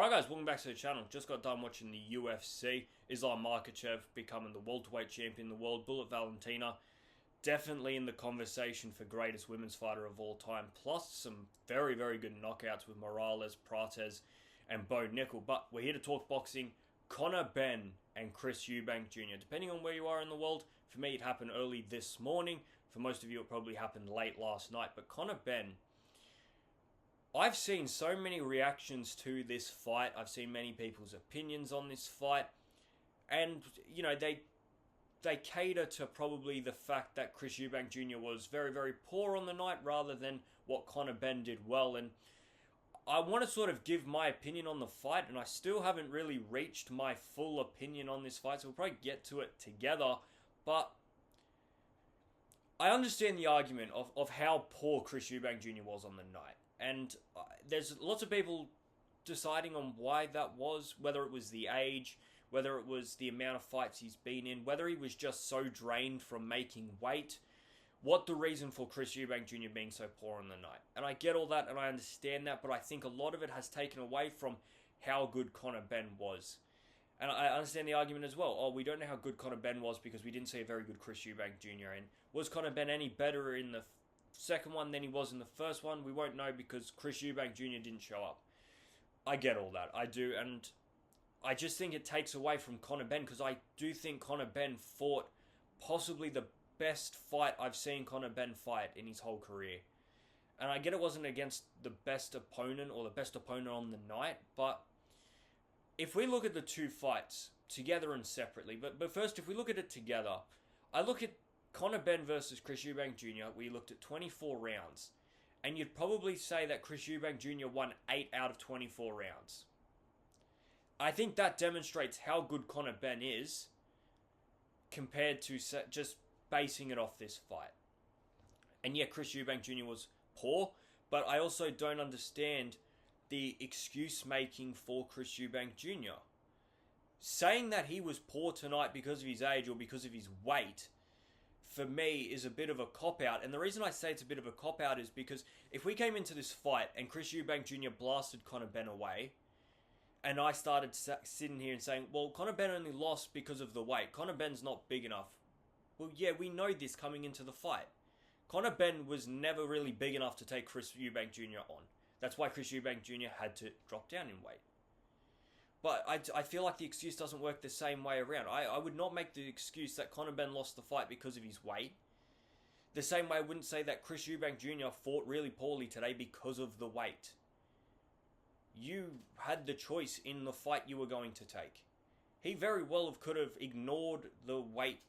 Alright guys, welcome back to the channel. Just got done watching the UFC. Islam Makhachev becoming the welterweight champion of the world. Bullet Valentina definitely in the conversation for greatest women's fighter of all time. Plus some very, very good knockouts with Morales, Prates, and Bo Nickel. But we're here to talk boxing. Conor Benn and Chris Eubank Jr. Depending on where you are in the world, for me it happened early this morning. For most of you it probably happened late last night. But Conor Benn, I've seen so many reactions to this fight. I've seen many people's opinions on this fight. And, you know, they cater to probably the fact that Chris Eubank Jr. was very, very poor on the night rather than what Conor Benn did well. And I want to sort of give my opinion on the fight, and I still haven't really reached my full opinion on this fight, so we'll probably get to it together. But I understand the argument of how poor Chris Eubank Jr. was on the night. And there's lots of people deciding on why that was, whether it was the age, whether it was the amount of fights he's been in, whether he was just so drained from making weight, what the reason for Chris Eubank Jr. being so poor on the night. And I get all that and I understand that, but I think a lot of it has taken away from how good Conor Benn was. And I understand the argument as well. Oh, we don't know how good Conor Benn was because we didn't see a very good Chris Eubank Jr. And was Conor Benn any better in the second one than he was in the first one? We won't know because Chris Eubank Jr. didn't show up. I get all that. I do. And I just think it takes away from Conor Benn because I do think Conor Benn fought possibly the best fight I've seen Conor Benn fight in his whole career. And I get it wasn't against the best opponent or the best opponent on the night, but if we look at the two fights together and separately, but first if we look at it together, I look at Conor Benn versus Chris Eubank Jr., we looked at 24 rounds. And you'd probably say that Chris Eubank Jr. won 8 out of 24 rounds. I think that demonstrates how good Conor Benn is compared to just basing it off this fight. And yeah, Chris Eubank Jr. was poor, but I also don't understand the excuse making for Chris Eubank Jr. Saying that he was poor tonight because of his age or because of his weight, for me, is a bit of a cop-out. And the reason I say it's a bit of a cop-out is because if we came into this fight and Chris Eubank Jr. blasted Conor Benn away, and I started sitting here and saying, well, Conor Benn only lost because of the weight. Conor Benn's not big enough. Well, yeah, we know this coming into the fight. Conor Benn was never really big enough to take Chris Eubank Jr. on. That's why Chris Eubank Jr. had to drop down in weight. But I feel like the excuse doesn't work the same way around. I would not make the excuse that Conor Benn lost the fight because of his weight. The same way I wouldn't say that Chris Eubank Jr. fought really poorly today because of the weight. You had the choice in the fight you were going to take. He very well could have ignored the weight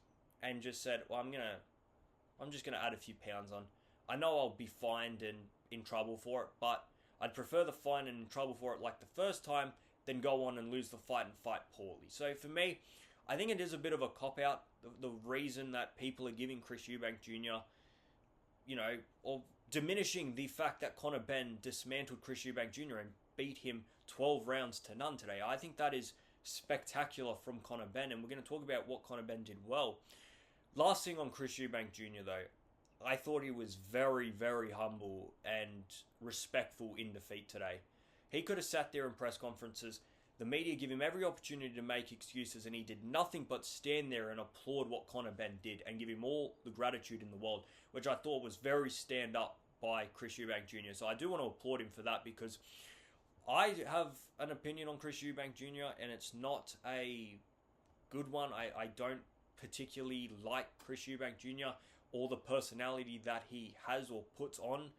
and just said, well, I'm just going to add a few pounds on. I know I'll be fined and in trouble for it, but I'd prefer the fine and in trouble for it like the first time than go on and lose the fight and fight poorly. So for me, I think it is a bit of a cop-out. The reason that people are giving Chris Eubank Jr., you know, or diminishing the fact that Conor Benn dismantled Chris Eubank Jr. and beat him 12 rounds to none today. I think that is spectacular from Conor Benn, and we're going to talk about what Conor Benn did well. Last thing on Chris Eubank Jr. though, I thought he was very, very humble and respectful in defeat today. He could have sat there in press conferences. The media give him every opportunity to make excuses, and he did nothing but stand there and applaud what Conor Benn did and give him all the gratitude in the world, which I thought was very stand up by Chris Eubank Jr. So I do want to applaud him for that because I have an opinion on Chris Eubank Jr. and it's not a good one. I don't particularly like Chris Eubank Jr. or the personality that he has or puts on.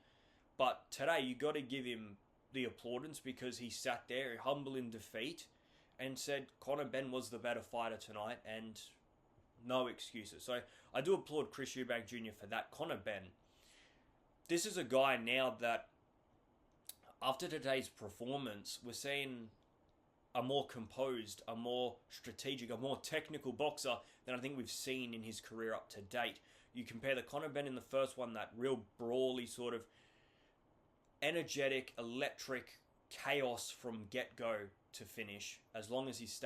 But today you got to give him the applaudance because he sat there humble in defeat and said Conor Benn was the better fighter tonight and no excuses. So I do applaud Chris Eubank Jr. for that. Conor Benn, this is a guy now that after today's performance, we're seeing a more composed, a more strategic, a more technical boxer than I think we've seen in his career up to date. You compare the Conor Benn in the first one, that real brawly sort of energetic, electric chaos from get-go to finish, as long as his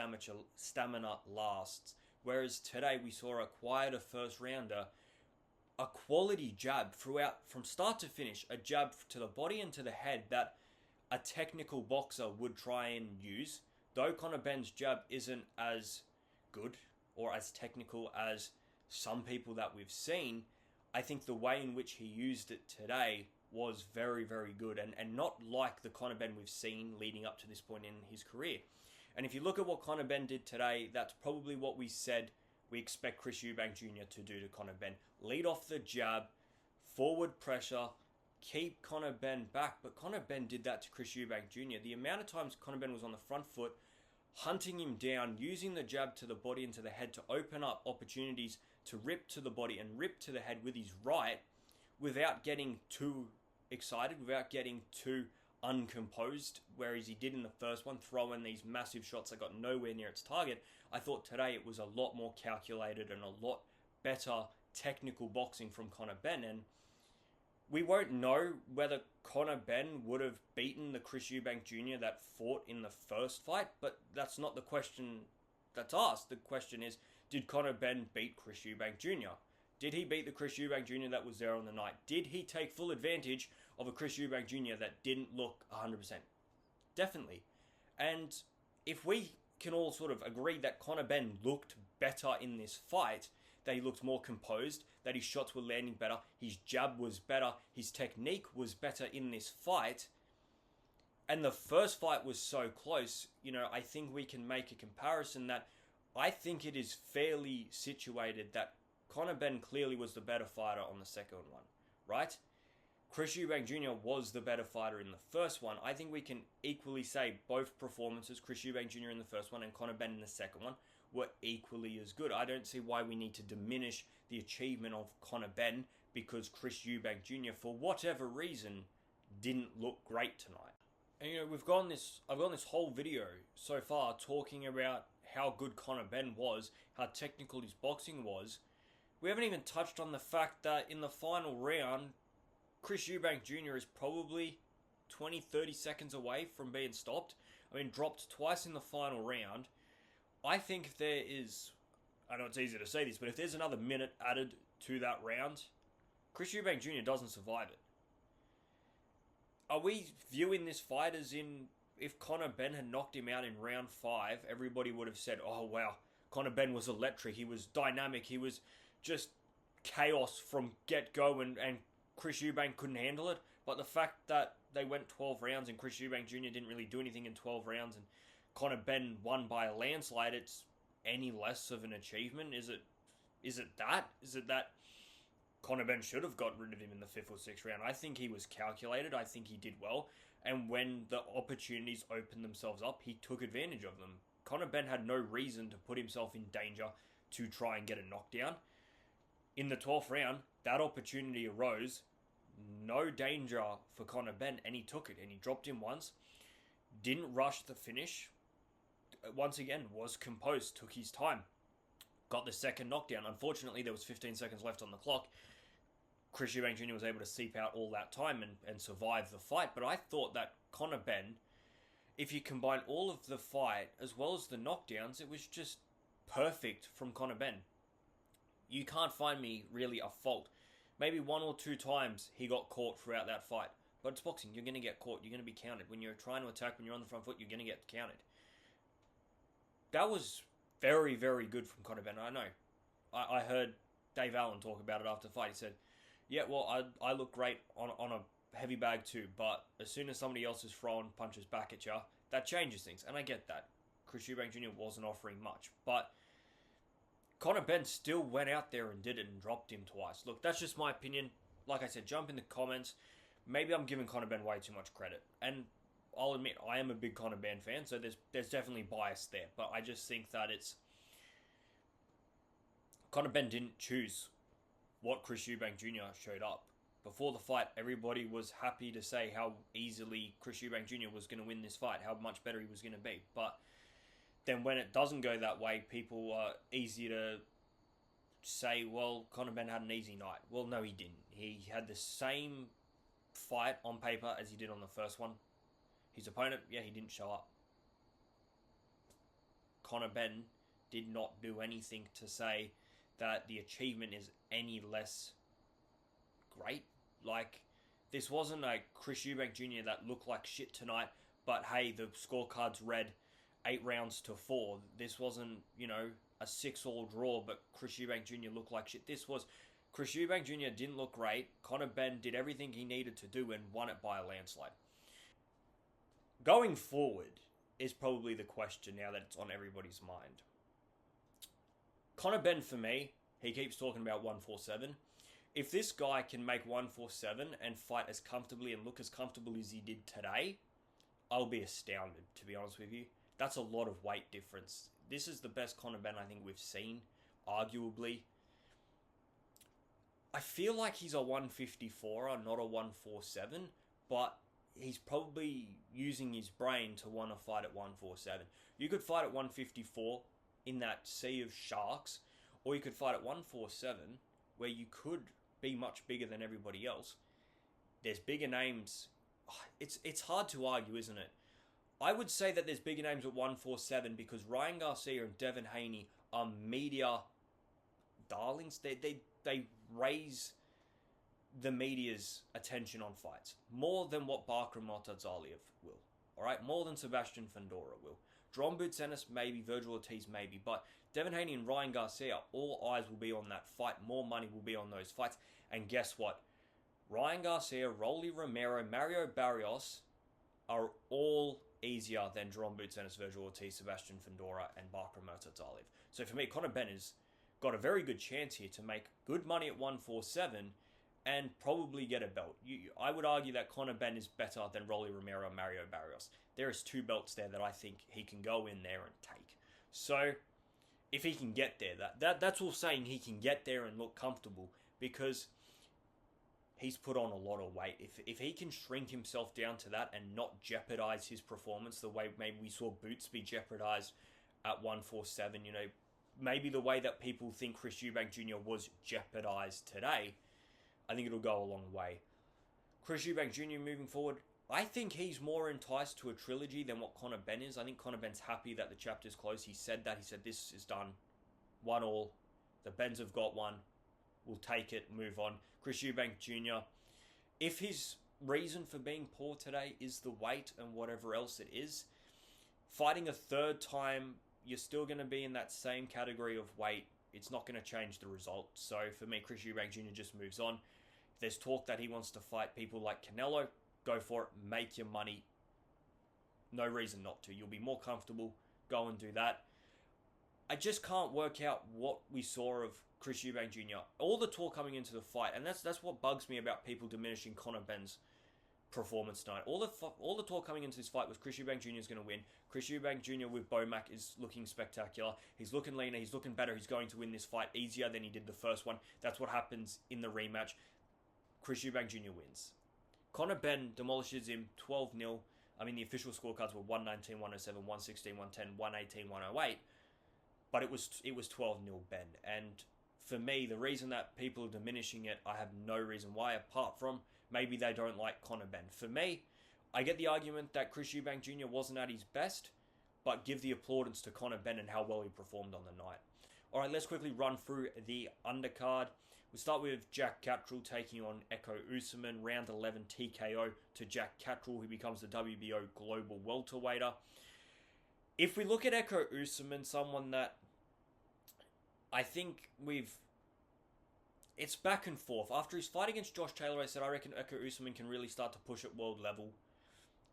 stamina lasts. Whereas today we saw a quieter first rounder, a quality jab throughout, from start to finish, a jab to the body and to the head that a technical boxer would try and use. Though Conor Benn's jab isn't as good or as technical as some people that we've seen, I think the way in which he used it today was very, very good, and not like the Conor Benn we've seen leading up to this point in his career. And if you look at what Conor Benn did today, that's probably what we said we expect Chris Eubank Jr. to do to Conor Benn. Lead off the jab, forward pressure, keep Conor Benn back. But Conor Benn did that to Chris Eubank Jr. The amount of times Conor Benn was on the front foot, hunting him down, using the jab to the body and to the head to open up opportunities to rip to the body and rip to the head with his right without getting too excited, without getting too uncomposed, whereas he did in the first one, throwing these massive shots that got nowhere near its target. I thought today it was a lot more calculated and a lot better technical boxing from Conor Benn, and we won't know whether Conor Benn would have beaten the Chris Eubank Jr. that fought in the first fight, but that's not the question that's asked. The question is, did Conor Benn beat Chris Eubank Jr.? Did he beat the Chris Eubank Jr. that was there on the night? Did he take full advantage of a Chris Eubank Jr. that didn't look 100%? Definitely. And if we can all sort of agree that Conor Benn looked better in this fight, that he looked more composed, that his shots were landing better, his jab was better, his technique was better in this fight, and the first fight was so close, I think we can make a comparison that I think it is fairly situated that Conor Benn clearly was the better fighter on the second one, right? Chris Eubank Jr. was the better fighter in the first one. I think we can equally say both performances, Chris Eubank Jr. in the first one and Conor Benn in the second one, were equally as good. I don't see why we need to diminish the achievement of Conor Benn because Chris Eubank Jr., for whatever reason, didn't look great tonight. And I've gone this whole video so far talking about how good Conor Benn was, how technical his boxing was. We haven't even touched on the fact that in the final round, Chris Eubank Jr. is probably 20-30 seconds away from being stopped. Dropped twice in the final round. I think if there is, I know it's easy to say this, but if there's another minute added to that round, Chris Eubank Jr. doesn't survive it. Are we viewing this fight as in, if Conor Benn had knocked him out in round 5, everybody would have said, oh wow, Conor Benn was electric, he was dynamic, he was just chaos from get-go, and Chris Eubank couldn't handle it? But the fact that they went 12 rounds and Chris Eubank Jr. didn't really do anything in 12 rounds and Conor Benn won by a landslide, it's any less of an achievement? Is it that Conor Benn should have got rid of him in the 5th or 6th round? I think he was calculated. I think he did well. And when the opportunities opened themselves up, he took advantage of them. Conor Benn had no reason to put himself in danger to try and get a knockdown. In the 12th round, that opportunity arose. No danger for Conor Benn, and he took it. And he dropped him once. Didn't rush the finish. Once again, was composed, took his time. Got the second knockdown. Unfortunately, there was 15 seconds left on the clock. Chris Eubank Jr. was able to seep out all that time and survive the fight. But I thought that Conor Benn, if you combine all of the fight as well as the knockdowns, it was just perfect from Conor Benn. You can't find me really a fault. Maybe 1 or 2 times he got caught throughout that fight. But it's boxing. You're going to get caught. You're going to be counted. When you're trying to attack, when you're on the front foot, you're going to get counted. That was very, very good from Conor Benn. I know. I heard Dave Allen talk about it after the fight. He said, yeah, well, I look great on a heavy bag too, but as soon as somebody else is throwing punches back at you, that changes things. And I get that. Chris Eubank Jr. wasn't offering much. But Conor Benn still went out there and did it and dropped him twice. Look, that's just my opinion. Like I said, jump in the comments. Maybe I'm giving Conor Benn way too much credit. And I'll admit, I am a big Conor Benn fan, so there's definitely bias there. But I just think that it's... Conor Benn didn't choose what Chris Eubank Jr. showed up. Before the fight, everybody was happy to say how easily Chris Eubank Jr. was going to win this fight, how much better he was going to be. But then when it doesn't go that way, people are easy to say, well, Conor Benn had an easy night. Well, no, he didn't. He had the same fight on paper as he did on the first one. His opponent, yeah, he didn't show up. Conor Benn did not do anything to say that the achievement is any less great. Like, This wasn't a Chris Eubank Jr. that looked like shit tonight, but hey, the scorecards read 8 rounds to 4. This wasn't, a 6-all draw, but Chris Eubank Jr. looked like shit. This was Chris Eubank Jr. didn't look great. Conor Benn did everything he needed to do and won it by a landslide. Going forward is probably the question now that it's on everybody's mind. Conor Benn, for me, he keeps talking about 147. If this guy can make 147 and fight as comfortably and look as comfortable as he did today, I'll be astounded, to be honest with you. That's a lot of weight difference. This is the best Conor Benn I think we've seen, arguably. I feel like he's a 154er, not a 147, but he's probably using his brain to want to fight at 147. You could fight at 154 in that sea of sharks, or you could fight at 147 where you could be much bigger than everybody else. There's bigger names. It's hard to argue, isn't it? I would say that there's bigger names at 147 because Ryan Garcia and Devin Haney are media darlings. They raise the media's attention on fights more than what Barker Motazaliev will. All right, more than Sebastian Fundora will. John Boots Ennis maybe, Virgil Ortiz maybe, but Devin Haney and Ryan Garcia, all eyes will be on that fight. More money will be on those fights. And guess what? Ryan Garcia, Rolly Romero, Mario Barrios are all easier than John Boots Ennis, Virgil Ortiz, Sebastian Fundora, and Barker Motazaliev. So for me, Conor Benn has got a very good chance here to make good money at 147 and probably get a belt. I would argue that Conor Benn is better than Rolly Romero and Mario Barrios. There is 2 belts there that I think he can go in there and take. So if he can get there, that's all saying he can get there and look comfortable because he's put on a lot of weight. If he can shrink himself down to that and not jeopardize his performance the way maybe we saw Boots be jeopardized at 147, maybe the way that people think Chris Eubank Jr. was jeopardized today, I think it'll go a long way. Chris Eubank Jr. moving forward, I think he's more enticed to a trilogy than what Conor Benn is. I think Conor Benn's happy that the chapter's close. He said that. He said this is done. 1-all. The Benns have got one. We'll take it, move on. Chris Eubank Jr., if his reason for being poor today is the weight and whatever else it is, fighting a third time, you're still going to be in that same category of weight. It's not going to change the result. So for me, Chris Eubank Jr. just moves on. There's talk that he wants to fight people like Canelo. Go for it. Make your money. No reason not to. You'll be more comfortable. Go and do that. I just can't work out what we saw of Chris Eubank Jr. All the talk coming into the fight, and that's what bugs me about people diminishing Conor Benn's performance tonight. All the talk coming into this fight was Chris Eubank Jr. is going to win. Chris Eubank Jr. with Bomac is looking spectacular. He's looking leaner. He's looking better. He's going to win this fight easier than he did the first one. That's what happens in the rematch. Chris Eubank Jr. wins. Conor Benn demolishes him 12-0. I mean, the official scorecards were 119, 107, 116, 110, 118, 108. But it was 12-0 Benn. And for me, the reason that people are diminishing it, I have no reason why, apart from maybe they don't like Conor Benn. For me, I get the argument that Chris Eubank Jr. wasn't at his best, but give the applaudance to Conor Benn and how well he performed on the night. Alright, let's quickly run through the undercard. We'll start with Jack Catterall taking on Echo Usman. Round 11 TKO to Jack Catterall, who becomes the WBO Global Welterweighter. If we look at Echo Usman, someone that I think it's back and forth. After his fight against Josh Taylor, I said I reckon Echo Usman can really start to push at world level.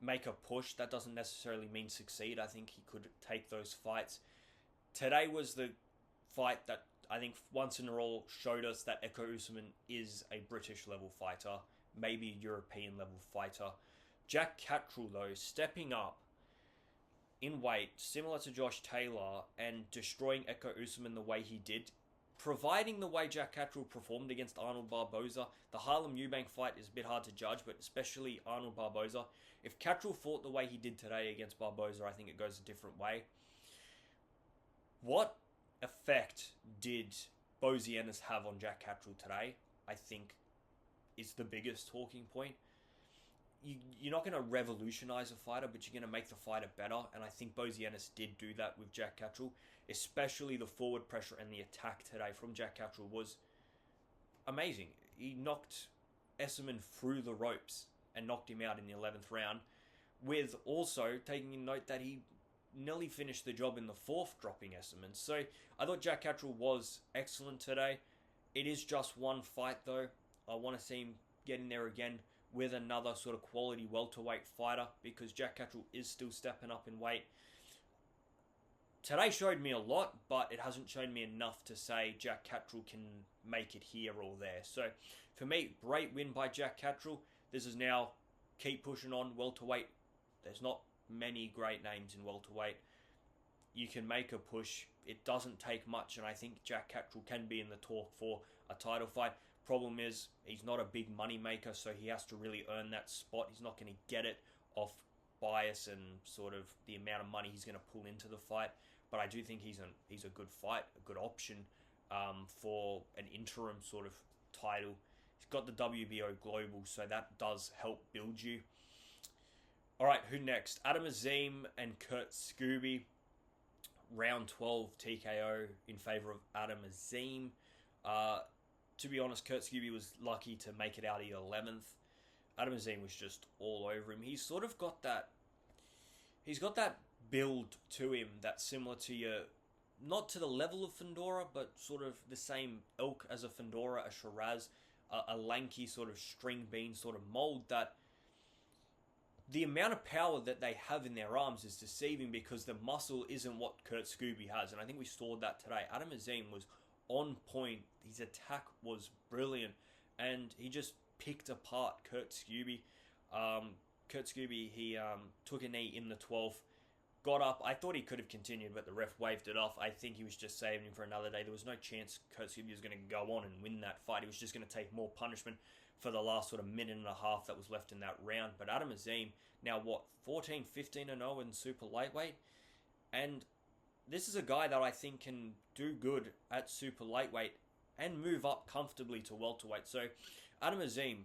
Make a push. That doesn't necessarily mean succeed. I think he could take those fights. Today was the fight that I think once and for all showed us that Echo Usman is a British level fighter, maybe a European level fighter. Jack Catterall, though, stepping up in weight, similar to Josh Taylor, and destroying Echo Usman the way he did, providing the way Jack Catterall performed against Arnold Barboza. The Harlem Eubank fight is a bit hard to judge, but especially Arnold Barboza. If Catterall fought the way he did today against Barboza, I think it goes a different way. What effect did Bozy Ennis have on Jack Catterall today? I think is the biggest talking point. You're not going to revolutionize a fighter, but you're going to make the fighter better. And I think Bozy Ennis did do that with Jack Catterall. Especially the forward pressure and the attack today from Jack Catterall was amazing. He knocked Esserman through the ropes and knocked him out in the 11th round, with also taking in note that he nearly finished the job in the 4th, dropping Esserman. So I thought Jack Catterall was excellent today. It is just one fight though. I want to see him get in there again with another sort of quality welterweight fighter, because Jack Catterall is still stepping up in weight. Today showed me a lot, but it hasn't shown me enough to say Jack Catterall can make it here or there. So for me, great win by Jack Catterall. This is now keep pushing on welterweight. There's not many great names in welterweight. You can make a push. It doesn't take much, and I think Jack Catterall can be in the talk for a title fight. Problem is, he's not a big money maker, so he has to really earn that spot. He's not going to get it off bias and sort of the amount of money he's going to pull into the fight. But I do think he's a good fight, a good option for an interim sort of title. He's got the WBO Global, so that does help build you. All right, who next? Adam Azim and Kurt Scooby. Round 12 TKO in favor of Adam Azim. To be honest, Kurt Scooby was lucky to make it out of the 11th. Adam Azim was just all over him. He's sort of got that... He's got that build to him that's similar to your... Not to the level of Fundora, but sort of the same ilk as a Fundora, a Shiraz, a lanky sort of string bean sort of mold that... The amount of power that they have in their arms is deceiving, because the muscle isn't what Kurt Scooby has. And I think we saw that today. Adam Azim was on point. His attack was brilliant. And he just picked apart Kurt Scooby. Kurt Scooby, he took a knee in the 12th. Got up. I thought he could have continued, but the ref waved it off. I think he was just saving him for another day. There was no chance Kurt Scooby was going to go on and win that fight. He was just going to take more punishment for the last sort of minute and a half that was left in that round. But Adam Azim, now what, 14, 15 and 0 in super lightweight? And this is a guy that I think can do good at super lightweight and move up comfortably to welterweight. So Adam Azim,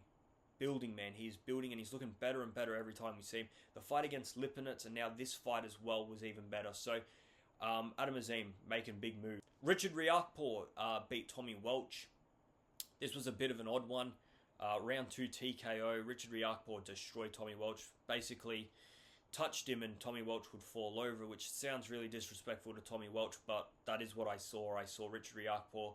building, man. He's building and he's looking better and better every time we see him. The fight against Lipinets and now this fight as well was even better. So Adam Azim making big moves. Richard Riakporhe beat Tommy Welch. This was a bit of an odd one. Round 2 TKO. Richard Riakporhe destroyed Tommy Welch. Basically touched him and Tommy Welch would fall over, which sounds really disrespectful to Tommy Welch, but that is what I saw. I saw Richard Riakporhe.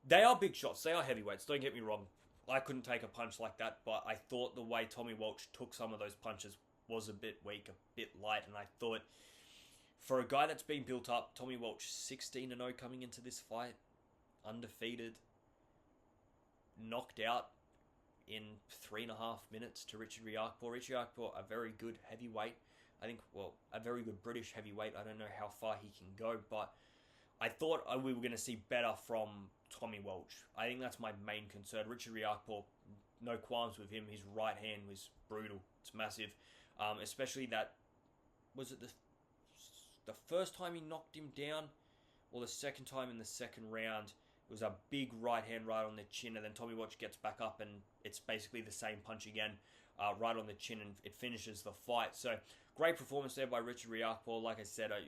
They are big shots. They are heavyweights. Don't get me wrong. I couldn't take a punch like that, but I thought the way Tommy Welch took some of those punches was a bit weak, a bit light, and I thought for a guy that's been built up, Tommy Welch 16-0 coming into this fight, undefeated, knocked out in 3.5 minutes to Richard Riakporhe. Richard Riakporhe, a very good heavyweight. I think, well, a very good British heavyweight. I don't know how far he can go, but I thought we were going to see better from Tommy Welch. I think that's my main concern. Richard Riakporhe, no qualms with him. His right hand was brutal. It's massive. Especially that, was it the first time he knocked him down, or the second time in the second round? It was a big right hand right on the chin, and then Tommy Welch gets back up, and it's basically the same punch again, right on the chin, and it finishes the fight. So, great performance there by Richard Riakporhe. Like I said, a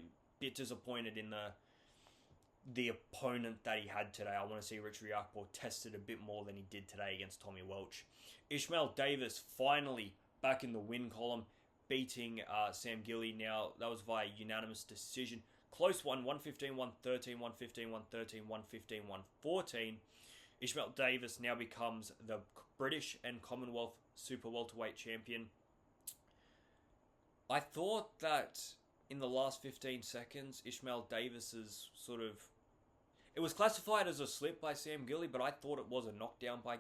bit disappointed in the opponent that he had today. I want to see Richard Riakporhe tested a bit more than he did today against Tommy Welch. Ishmael Davis finally back in the win column, beating Sam Gilly. Now, that was via unanimous decision. Close one, 115, 113, 115, 113, 115, 114. Ishmael Davis now becomes the British and Commonwealth Super Welterweight Champion. I thought that in the last 15 seconds, Ishmael Davis's sort of... It was classified as a slip by Sam Gilly, but I thought it was a knockdown by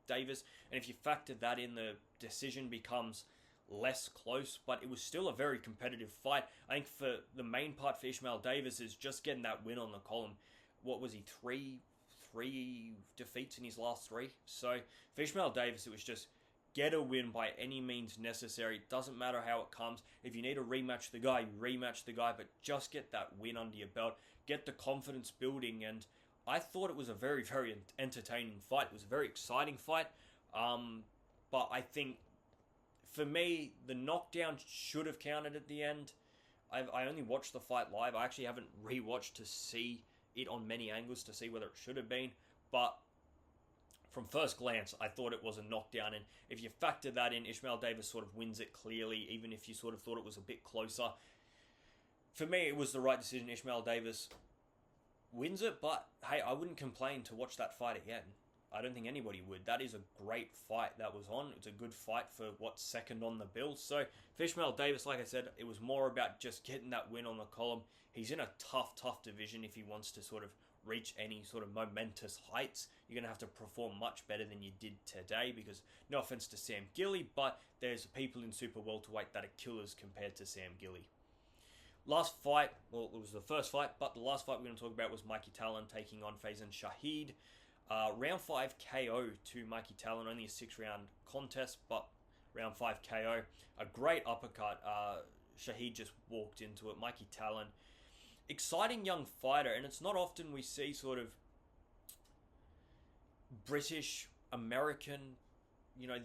Davis. And if you factor that in, the decision becomes less close, but it was still a very competitive fight. I think for the main part for Ishmael Davis is just getting that win on the column. What was he, three defeats in his last 3? So for Ishmael Davis, it was just get a win by any means necessary. It doesn't matter how it comes. If you need to rematch the guy, you rematch the guy, but just get that win under your belt. Get the confidence building, and I thought it was a very, very entertaining fight. It was a very exciting fight, but I think for me, the knockdown should have counted at the end. I only watched the fight live. I actually haven't rewatched to see it on many angles to see whether it should have been. But from first glance, I thought it was a knockdown. And if you factor that in, Ishmael Davis sort of wins it clearly, even if you sort of thought it was a bit closer. For me, it was the right decision. Ishmael Davis wins it, but hey, I wouldn't complain to watch that fight again. I don't think anybody would. That is a great fight that was on. It's a good fight for what's second on the bill. So for Ishmael Davis, like I said, it was more about just getting that win on the column. He's in a tough division if he wants to sort of reach any sort of momentous heights. You're going to have to perform much better than you did today because, no offense to Sam Gilly, but there's people in super welterweight that are killers compared to Sam Gilly. Last fight, well, it was the first fight, but the last fight we're going to talk about was Mikey Talon taking on Faizan Shahid. Round 5 KO to Mikey Talon, only a 6-round contest, but round 5 KO. A great uppercut. Shahid just walked into it. Mikey Talon, exciting young fighter, and it's not often we see sort of British, American,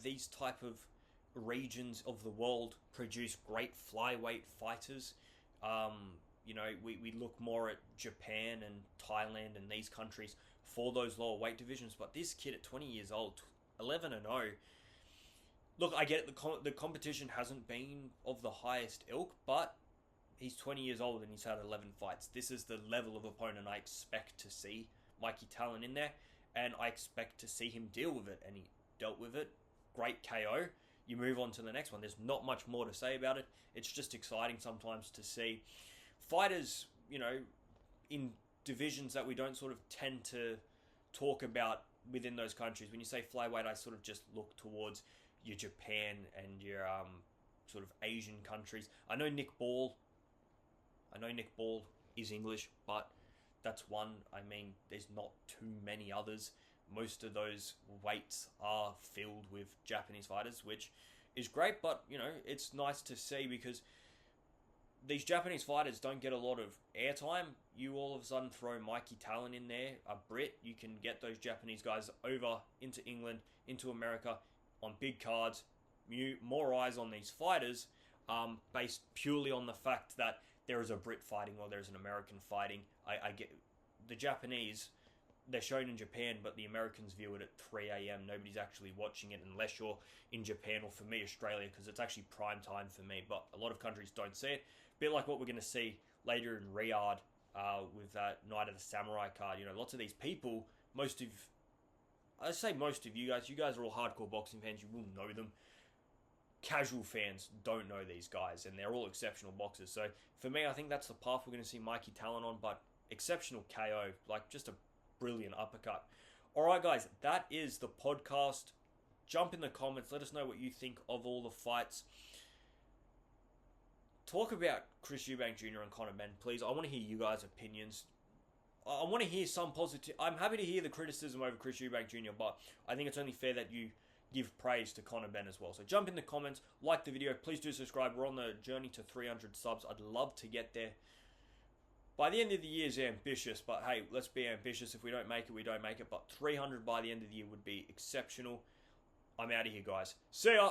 these type of regions of the world produce great flyweight fighters. We look more at Japan and Thailand and these countries for those lower weight divisions, but this kid at 20 years old, 11-0. Look, I get it, the competition hasn't been of the highest ilk, but he's 20 years old and he's had 11 fights. This is the level of opponent I expect to see Mikey Talon in there, and I expect to see him deal with it, and he dealt with it. Great KO. You move on to the next one. There's not much more to say about it. It's just exciting sometimes to see fighters, in divisions that we don't sort of tend to talk about within those countries. When you say flyweight, I sort of just look towards your Japan and your sort of Asian countries. I know Nick Ball is English, but that's one. I mean, there's not too many others. Most of those weights are filled with Japanese fighters, which is great, but, it's nice to see because these Japanese fighters don't get a lot of airtime. You all of a sudden throw Mikey Talon in there, a Brit, you can get those Japanese guys over into England, into America, on big cards, more eyes on these fighters, based purely on the fact that there is a Brit fighting or there's an American fighting. I get the Japanese, they're shown in Japan, but the Americans view it at 3 a.m. Nobody's actually watching it unless you're in Japan, or for me, Australia, because it's actually prime time for me. But a lot of countries don't see it. A bit like what we're going to see later in Riyadh with that Night of the Samurai card. Lots of these people, most of you guys are all hardcore boxing fans. You will know them. Casual fans don't know these guys, and they're all exceptional boxers. So for me, I think that's the path we're going to see Mikey Talon on, but exceptional KO, like just a brilliant uppercut. Alright guys, that is the podcast. Jump in the comments, let us know what you think of all the fights. Talk about Chris Eubank Jr. and Conor Benn, please. I want to hear you guys' opinions. I want to hear some positive. I'm happy to hear the criticism over Chris Eubank Jr., but I think it's only fair that you give praise to Conor Benn as well. So jump in the comments, like the video, please do subscribe. We're on the journey to 300 subs. I'd love to get there. By the end of the year is ambitious, but hey, let's be ambitious. If we don't make it, we don't make it. But 300 by the end of the year would be exceptional. I'm out of here, guys. See ya!